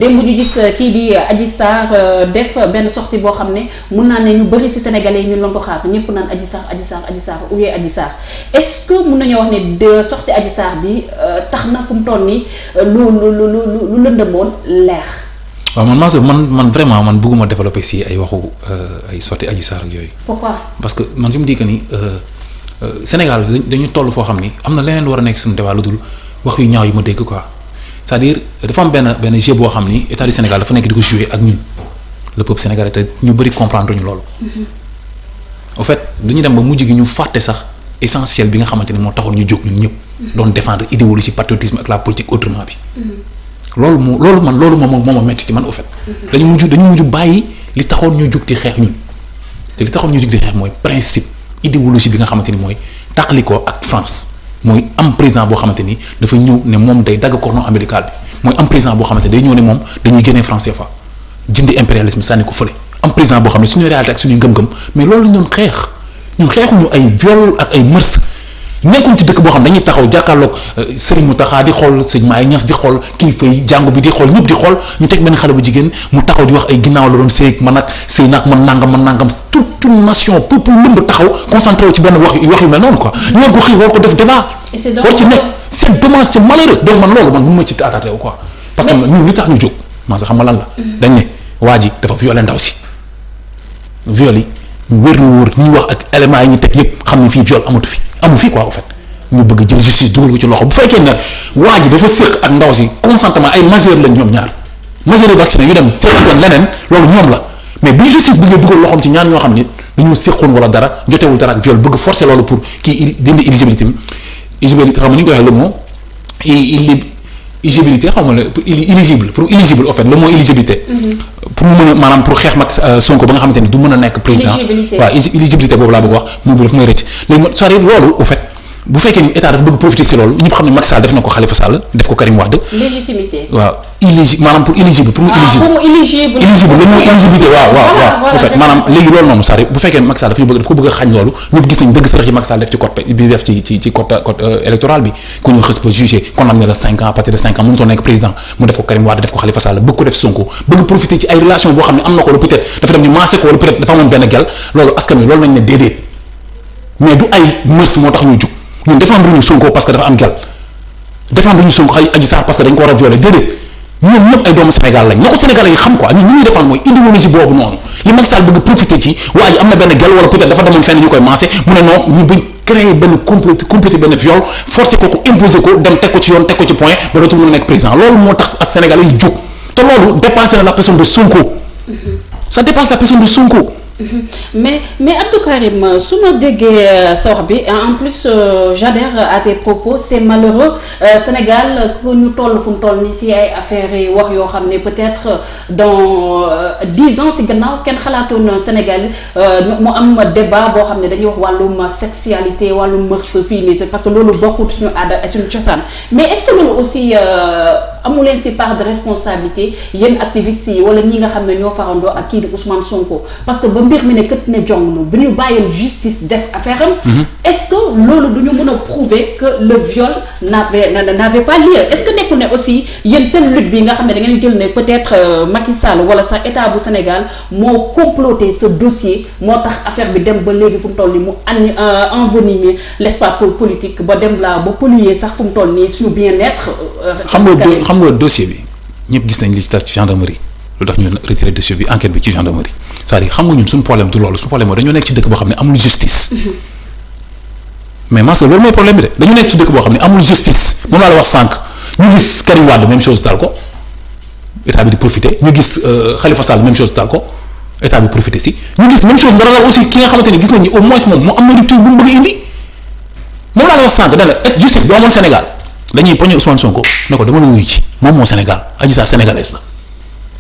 démb ñu gis kii di Adji Sarr def benn sortie boo xam ne mun naa ne ñu bëri ci sénégalais yi ñu doon ko xaar ñëpp naan Adji Sarr ou Adji Sarr est-ce que mun nañoo wax ne de sortie Adji Sarr bi tax na fu mu toll nii lu lëndëmoon leer. waaw man vraiment man bëgguma développer ci ay waxu ay sortie Adji Sarr ak yooyu. Pourquoi? parce que man je me dis que ni Sénégal dañu toll foo xam ni am na leneen lu war a nekk suñu débat lu dul wax yu ñaaw yi ma dégg quoi. c'est-à-dire dafa am benn jeu boo xam ni état du Sénégal dafa nekk di ko jouer ak ñun le peuple sénégalais te ñu bëri comprendre ñu loolu. en fait dañu dem ba mujj gi ñu fàtte sax essentiel bi nga xamante ni moo taxoon ñu jóg ñun ñëpp. doon défendre idéologie patriotisme ak la politique autrement bi. loolu moo ma metti ci man au fait. dañu mujj bàyyi li taxoon ñu jóg di xeex ñun te li taxoon ñu jóg di xeex mooy principe idéologie bi nga xamante ni mooy tàqalikoo ak France. mooy am président boo xamante ni dafa ñëw ne moom day dagg cordon ombilical bi mooy am président boo xamante ni day ñëw ne moom dañuy génnee franc CFA jëndi impérialisme sànni ko fële am président boo xam ne suñuy réalité ak suñuy ngëm-ngëm mais loolu lañ doon xeex ñun xeexuñu ay viol ak ay mërs nekkuñ ci dëkk boo xam dañuy taxaw jàkkaarloog Serigne Mountakha di xool sëñ Maay Ñas di xool kilifa yi jàngu bi di xool ñëpp di xool ñu teg benn xale bu jigéen mu taxaw di wax ay ginnaaw la doon sëy man nag sëy nag man nangam toute une nation peuple lëmb taxaw concentré wu ci benn wax yu mel noonu quoi ñu war ko xëy war ko def débat war ci nekk c'est dommage c'est malheureux donc man loolu man mënu ma ci attardé wu quoi parce que ñun li tax ñu jóg man sax xam nga lan la dañ ne waa ji dafa violé ndaw si viol yi ñu wér lu wóor ñuy wax ak éléments yi ñu teg yëpp xam ne fii viol amu fi quoi en fait ñu bëgg jël justice dugal ko ci loxo bu fekkee ne waa ji dafa séq ak ndaw si consentement ay majeur lañ ñoom ñaar majeur vacciné ñu dem seeti seen leneen loolu ñoom la mais bu justice bëggee dugal loxoom ci ñaar ñoo xam ne dañoo séqoon wala dara jotewul dara ak viol bëgg forcer loolu pour kii dindi éligibilité xam nga ni ñu koy waxee le mot éligibilité xam nga pour éligible en fait le mot éligibilité pour mu mën a maanaam pour xeex mag Sonko ba nga xamante ni du mën a nekk président waaw éligibilité boobu laa bëgg wax moom bi daf may rëcc léegi ma c'est-à-dire loolu au fait bu fekkee ni état dafa bëgg profiter ci loolu ñëpp xam ne Macky Sall def na ko Khalifa Sall def ko Karim Wade légitimité waaw maanaam pour éligible le mot éligibilité waaw en fait maanaam léegi loolu noonu c'est-à-dire bu fekkee Macky Sall daf ko bëgg a xañ loolu ñëpp gis nañ dëgg sërëx yi Macky Sall def ci code bi def ci code électoral bi ku ñu xës ba jugé condamné la 5 ans à partir de 5 ans mënutoo nekk président mu def ko Karim Wade def ko Khalifa Sall bëgg ko def Sonko bëgg profiter ci ay relation boo xam ne am na ko wala peut-être dafa dem ñu maasé ko wala peut-être dafa amoon benn gel loolu askan wi loolu nañ ne déedéet mais du ay mërs moo tax ñuy jug ñun défendre ñu Sonko parce que dafa am gel défendre ñu Sonko Adji Sarr parce que dañ ko war a violer déedéet ñoom ñëpp ay doomu Sénégal lañ ñoo ko Sénégalais yi xam quoi ñun ñuy défendre mooy idéologie boobu noonu li Macky Sall bëgg profiter ci waa ji am na benn gel wala peut-être dafa demoon fenn ñu koy mancé mu ne non ñu bañ créer benn complété benn viol forcer ko imposer ko dem teg ko ci yoon teg ko ci point ba dootul mën a nekk président loolu moo tax as Sénégalais yi jóg te loolu dépassé na la personne de Sonko ça dépasse la personne de Sonko. mais Abdou Karim su ma déggee sa wax bi en plus j'adhère à tes propos c'est malheureux Sénégal ku ñu toll fu mu toll nii ci ay affaires yi wax yoo xam ne peut-être dans 10 ans ci gannaaw kenn xalaatoon Sénégal mu am débat boo xam ne dañuy wax wàllum sexualité wàllum mœurs fii nii parce que loolu bokkut suñu aada ak suñu cosaan mais est-ce que loolu aussi amu leen ci part de responsabilité yéen activistes yi wala ñi nga xam ne ñoo farandoo ak kii di Ousmane Sonko parce que mbir mi ne kët ne jong bu ñu bàyyil justice def affaire am est-ce que loolu du ñu mën a prouver que le viol n'avait pas lieu est-ce que nekkul ne aussi yéen seen lutte bi nga xam ne da ngeen jël ne peut-être Macky Sall wala sax état bu Sénégal moo comploté ce dossier moo tax affaire bi dem ba léegi fu mu toll nii mu envenimer l'espace politique ba dem la ba polluer sax fu mu toll nii suñu bien-être xam nga dossier bi ñëpp gis nañ li ci def ci gendarmerie lu tax ñu retiré dossier bi enquête bi ci gendarmerie c'est-à-dire xam nga ñun suñu problème du loolu suñu problème mooy dañoo nekk ci dëkk boo xam ne amul justice mais man loolu mooy problème bi de dañu nekk ci dëkk boo xam ne amul justice moom laa la wax sànq ñu gis Karim Wade même chose dal ko état bi di profité ñu gis Khalifa Sall même chose dal ko état bi profité si ñu gis même chose nga ragal aussi ki nga xamante ne gis nañ ni au moins moom moo am na rupture bu mu bëgg a indi moom laa la wax sànq dana justice bi amoon Sénégal dañuy poñe Ousmane Sonko ne ko dama la wuyu ci moom moo Sénégal Adji Sarr sénégalaise la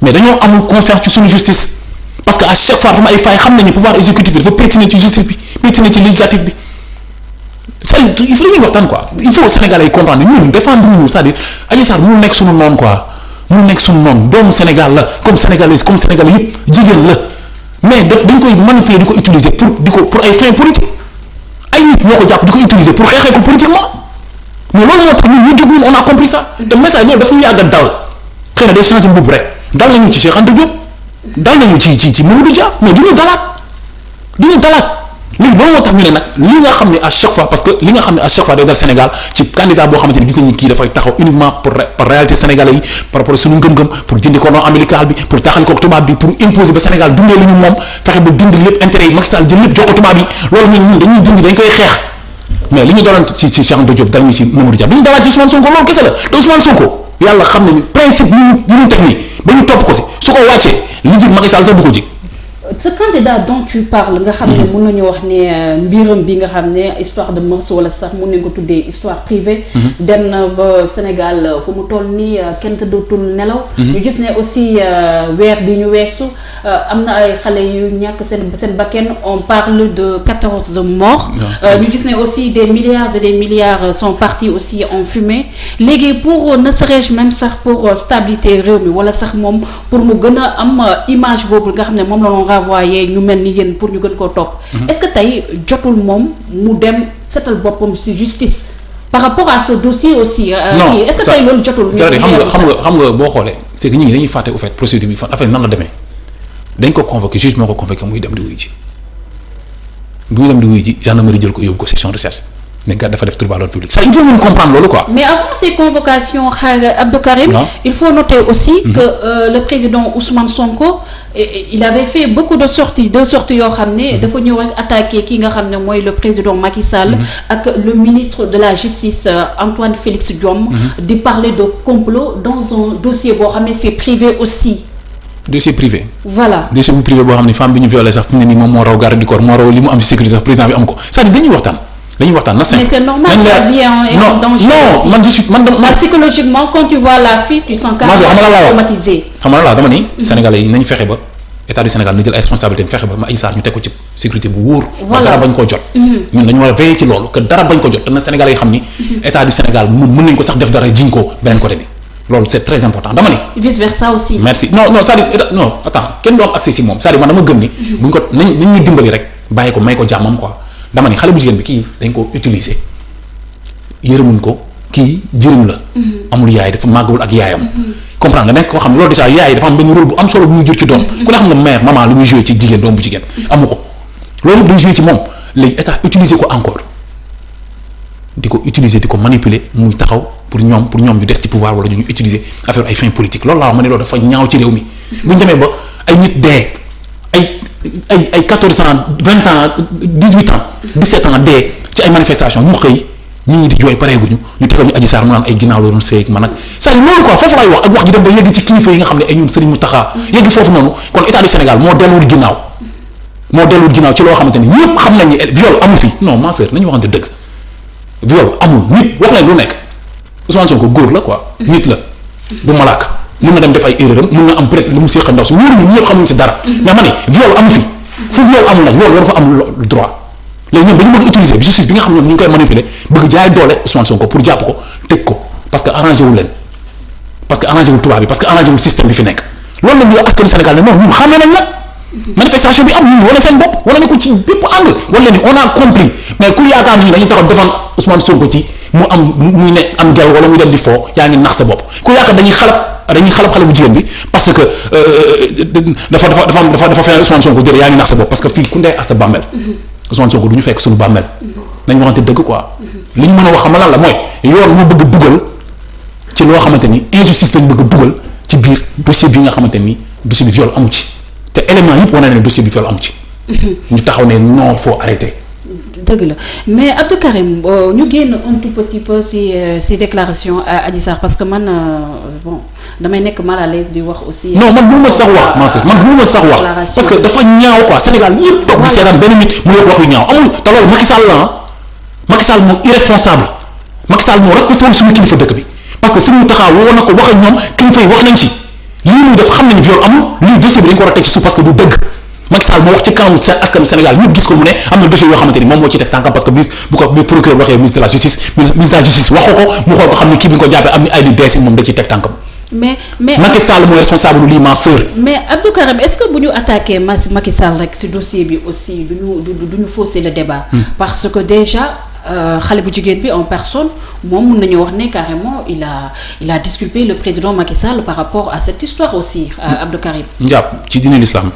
mais dañoo amul confiance ci suñu justice parce que à chaque fois dafa am ay failles xam nañu pouvoir exécutif bi dafa pétiner ci justice bi pétiner ci législatif bi c'est-à-dire il faut ñuy waxtaan quoi il faut Sénégalais yi comprendre ñun défendre ñu c'est-à-dire Adji Sarr mënul nekk suñu noonu quoi mënul nekk suñu noonu doomu Sénégal la comme sénégalaise comme sénégalais yëpp jigéen la mais dañ koy manipuler di ko utiliser pour ay fins politiques ay nit ñoo ko jàpp di ko utiliser pour xeexee ko politiquement mais loolu moo tax ñun ñu jóg ñun on a compris ça te message loolu daf ñu yàgg a dal xëy na day changer mbubb rek dal nañu ci Cheikh Anta Diop dal nañu ci Mamadou Dia mais du ñu dalaat léegi loolu moo tax ñu ne nag li nga xam ne à chaque fois parce que li nga xam ne à chaque fois day dal Sénégal ci candidat boo xamante ni gis nañu kii dafay taxaw uniquement par réalité sénégalais yi par rapport suñu ngëm-ngëm pour jëndi ko non amical bi pour taxal ko tubaab bi pour imposer ba Sénégal dundee lu ñu moom fexe ba dindi lépp intérêt yi Macky Sall jël lépp jox ko tubaab yi loolu ñun dañuy dindi dañ koy xeex mais li ñu daloon ci Cheikh Anta Diop dal ñu ci Mamadou Dia bi ñu dalaat ci Ousmane Sonko loolu kese la te Ousmane Sonko yàlla xam ne ni principe yi ñu teg nii ba ñu topp ko si su ko wàccee li jig Macky Sall sax du ko jig. ce candidat dont tu parles nga xam ne mën nañu wax ne mbiram bi nga xam ne histoire de mœurs wala sax mën nañu ko tuddee histoire privée dem na ba Sénégal fu mu toll nii kenn dootul nelaw ñu gis ne aussi weer bi ñu weesu am na ay xale yu ñàkk seen bakken on parle de 14 morts ñu gis ne aussi des milliards et des milliards sont partis aussi en fumée léegi pour ne serait-ce même sax pour stabilité réew mi wala sax moom pour mu gën a am image boobu nga xam ne moom la waaye ñu mel ni yéen pour ñu gën koo topp est-ce que tey jotul moom mu dem setal boppam ci justice par rapport à ce dossier aussi non est-ce que tey loolu jotul xam nga boo xoolee c'est que ñi dañuy fàtte au fait procédure bi affaire nan la demee dañ ko convoqué juge moo ko convoqué muy dem di wuyu ji bu muy dem di wuyu ji gendarmerie jël ko yóbbu ko section de recherche mais gars dafa def trouble à l'ordre public ça il faut comprendre loolu quoi. mais avant ces convocations Abdou Karim il faut noter aussi que le président Ousmane Sonko il avait fait beaucoup de sorties yoo xam ne dafa ñëw rek attaquer ki nga xam ne mooy le président Macky Sall ak le ministre de la justice Antoine Félix Diome di parler de complot dans un dossier boo xam ne c'est privé aussi. dossier privé. voilà dossier bu privé boo xam ne femme bi ñu violé sax fi mu ne nii moom moo raw garde du corps moo raw li mu am ci sécurité sax président bi am ko c'est-à-dire dañuy waxtaan na mais c'est normal la vie est en danger non man je suis man psychologiquement quand tu vois la fille tu sens carrément traumatisé. xam nga la dama ni Sénégalais yi nañu fexe ba état du Sénégal na jël ay responsabilités fexe ba ma ay saar ñu teg ko ci sécurité bu wóor. dara bañ koo jot. ñun dañu war a veiller ci loolu que dara bañ ko jot te na Sénégalais yi xam ni état du Sénégal mën nañ ko sax def dara jiñ ko beneen côté bi loolu c'est très important dama ni. vice versa aussi. merci non c'est-à-dire non attends kenn du am accès si moom c'est-à-dire man dama gëm ni. buñ ko nañ ñu dimbali rek bàyyi ko may ko jàmmam quoi dama ni xale bu jigéen bi kii dañ ko utiliser yërëmuñ ko kii jërëm la. amul yaay dafa màggawul ak yaayam. comprendre nga nekk koo xam ne loolu déjà yaay dafa am benn rôle bu am solo bu muy jur ci doom. ku ne xam ne mère maman lu muy joué ci jigéen doom bu jigéen. amu ko loolu day joué ci moom léegi état utiliser ko encore di ko utiliser di ko manipuler muy taxaw pour ñoom ñu des ci pouvoir wala ñu utiliser affaire ay fins politiques loolu laa ma ne loolu dafa ñaaw ci réew mi. bu ñu demee ba ay nit dee ay 14 ans 20 ans 18 ans 17 ans dee ci ay manifestations ñu xëy. nit ñi di jooy pareeguñu ñu tegal ñu Adji Sarr mu naan ay ginnaaw la doon sëy ak man ak c'est-à-dire loolu quoi foofu laay wax ak wax ji dem ba yegg ci kilifa yi nga xam ne ay ñun Serigne Mountakha yegg foofu noonu kon état du Sénégal moo delluwul ginnaaw ci loo xamante ni ñëpp xam nañ ni viol amu fi non ma sœur nañu waxante dëgg viol amul nit wax nañ lu nekk Ousmane Sonko góor la quoi nit la du malaaka mën na dem def ay erreur am mën na am peut-être li mu séq ndaw si wóoruñu ñëpp xamuñ si dara mais ma ne viol amu fi fu viol amul nag loolu war fa am droit léegi ñoom dañu bëgg utiliser bi justice bi nga xam ne ñu ngi koy manipuler bëgg jaay doole Ousmane Sonko pour jàpp ko tëj ko parce que arrangé wul leen parce que arrangé wul tubaab bi parce que arrangé wul système bi fi nekk loolu nag ñu askanu Sénégal ne non ñun xamee nañ nag manifestation bi am ñun wane seen bopp wane ko ci bépp angle wala ni on a compris mais ku yaakaar ni dañuy taxaw défendre Ousmane Sonko ci mu am muy ne am gel wala muy dem di foo yaa ngi nax sa bopp ku yaakaar dañuy xalab xale bu jigéen bi parce que dafa feneen Ousmane Sonko déedéet yaa ngi nax sa bopp parce que fii ku ndey ak sa bàmmeel Ousmane Sonko du ñu fekk suñu bàmmeel nañ waxante dëgg quoi li ñu mën a wax xam lan la mooy yoon moo bëgg dugal ci loo xamante ni injustice lañ bëgg dugal ci biir dossier bi nga xamante ni dossier bi viol amu ci te élément yëpp wane na ne dossier bi viol amu ci ñu taxaw ne non faut arrêter. dëgg la mais Abdou Karim ñu génn un tout petit peu si déclaration à Adji Sarr parce que man bon damay nekk mal à l'aise di wax aussi. non man mënuma sax wax man mënuma sax wax parce que dafa ñaaw quoi Sénégal yëpp toog di seetaan benn nit mu wax yu ñaaw amul te loolu Macky Sall la Macky Sall moo irresponsable Macky Sall moo respecté woon suñu kilifa dëkk bi parce que suñu taxaw woo na ko wax ak ñoom kilifa yi wax nañ ci lii muy def xam nañ viol amul lii dossier bi dañ ko war a teg ci suuf parce que du dëgg. Macky Sall moo wax ci kanamu askan Sénégal ñëpp gis ko mu ne am na dossier yoo xamante ni moom moo ci teg tànkam parce que bu ko procureur waxee ministre de la justice waxu ko mu xool ko xam ne kii bi ñu ko jàppee am ay du bees moom da ciy teg tànkam. mais Macky Sall mooy responsable lii ma sœur. mais Abdou Karim est-ce que bu ñu attaqué Macky Sall rek ci dossier bi aussi duñu fausser le débat. parce que déjà xale bu jigéen bi en personne moom mun nañu wax ne carrément il a disculpé le président Macky Sall par rapport à cette histoire aussi Abdou Karim. njàpp ci diine l'islam